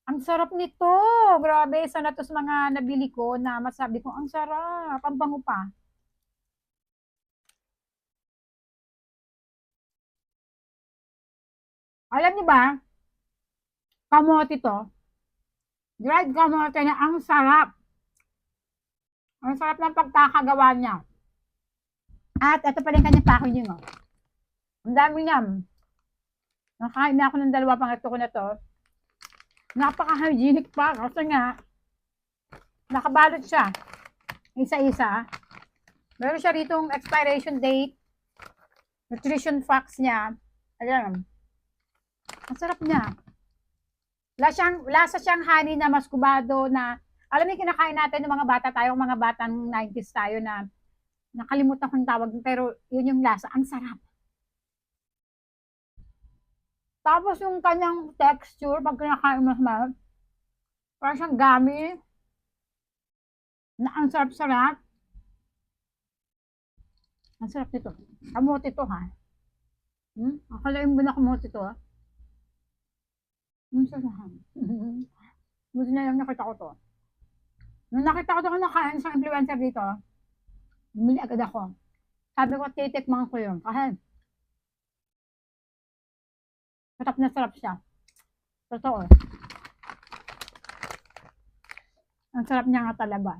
Ang sarap nito. Grabe, isa na to sa mga nabili ko na masabi ko, ang sarap. Ang bango pa. Alam niyo ba, kamote to, dried kamote na ang sarap. Ang sarap ng pagkakagawa niya. At ito pa rin kanyang packaging, oh. Ang dami niyan. Nakain na ako ng dalawa pang ito ko na to. Napaka-hygienic pa kasi nga, nakabalot siya. Isa-isa. Meron siya ritong expiration date, nutrition facts niya. Ayan. Ang sarap niya. Lasa siyang honey na maskubado na, alam niyo, kinakain natin ng mga bata tayo, mga batang 90s tayo na nakalimutan kong tawag, pero yun yung lasa. Ang sarap. Tapos yung kanyang texture, pag kinakain mo naman, parang siyang gummy, na ang sarap-sarap. Ang sarap nito. Kamote to, ha? Akalain mo na kamote to, ha? Ang sarap. Buti na lang nakita ko to. Nung nakita ko to nakain sa influencer dito, bumili agad ako. Sabi ko, titikman ko yun. Kasi, sarap na sarap siya. Totoo. Ang sarap niya nga talaga.